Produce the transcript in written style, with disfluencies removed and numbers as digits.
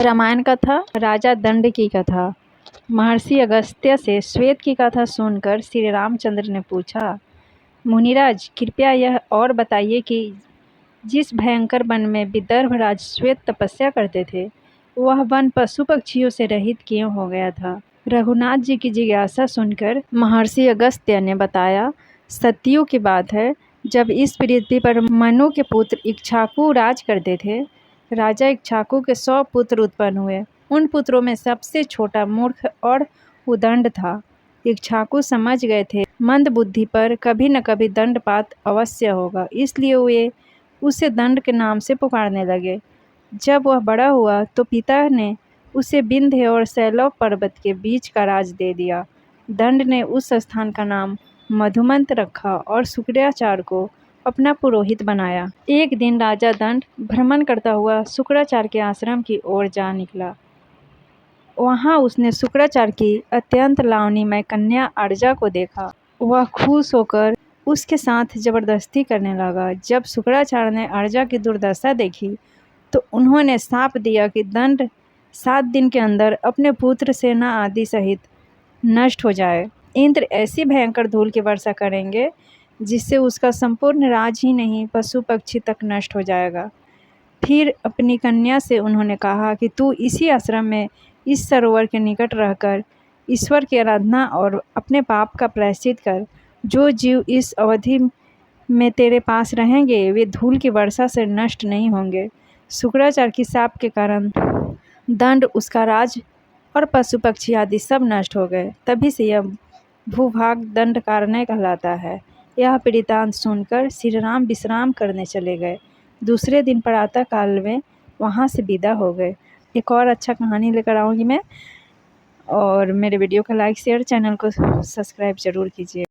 रामायण कथा राजा दंड की कथा। महर्षि अगस्त्य से श्वेत की कथा सुनकर श्री रामचंद्र ने पूछा, मुनिराज कृपया यह और बताइए कि जिस भयंकर वन में विदर्भ राज श्वेत तपस्या करते थे, वह वन पशु पक्षियों से रहित क्यों हो गया था। रघुनाथ जी की जिज्ञासा सुनकर महर्षि अगस्त्य ने बताया, सत्युग की बात है, जब इस पृथ्वी पर मनु के पुत्र इक्ष्वाकु राज करते थे। राजा इक्ष्वाकु के 100 पुत्र उत्पन्न हुए। उन पुत्रों में सबसे छोटा मूर्ख और उदंड था। इक्ष्वाकु समझ गए थे मंद बुद्धि पर कभी न कभी दंडपात अवश्य होगा, इसलिए वे उसे दंड के नाम से पुकारने लगे। जब वह बड़ा हुआ तो पिता ने उसे विंध्य और शैलव पर्वत के बीच का राज दे दिया। दंड ने उस स्थान का नाम मधुमंत रखा और शुक्राचार्य को अपना पुरोहित बनाया। एक दिन राजा दंड भ्रमण करता हुआ शुक्राचार्य के आश्रम की ओर जा निकला। वहां उसने शुक्राचार्य की अत्यंत लावण्यमय कन्या अर्जा को देखा। वह खुश होकर उसके साथ जबरदस्ती करने लगा। जब शुक्राचार्य ने अर्जा की दुर्दशा देखी तो उन्होंने शाप दिया कि दंड 7 दिन के अंदर अपने पुत्र सेना आदि सहित नष्ट हो जाए। इंद्र ऐसी भयंकर धूल की वर्षा करेंगे जिससे उसका संपूर्ण राज ही नहीं पशु पक्षी तक नष्ट हो जाएगा। फिर अपनी कन्या से उन्होंने कहा कि तू इसी आश्रम में इस सरोवर के निकट रहकर ईश्वर की आराधना और अपने पाप का प्रायश्चित कर। जो जीव इस अवधि में तेरे पास रहेंगे वे धूल की वर्षा से नष्ट नहीं होंगे। शुक्राचार्य की शाप के कारण दंड, उसका राज और पशु पक्षी आदि सब नष्ट हो गए। तभी से यह भूभाग दंड कारण्य कहलाता है। यह वृत्तांत सुनकर श्री राम विश्राम करने चले गए। दूसरे दिन प्रातः काल में वहाँ से विदा हो गए। एक और अच्छा कहानी लेकर आऊँगी मैं, और मेरे वीडियो को लाइक शेयर, चैनल को सब्सक्राइब जरूर कीजिए।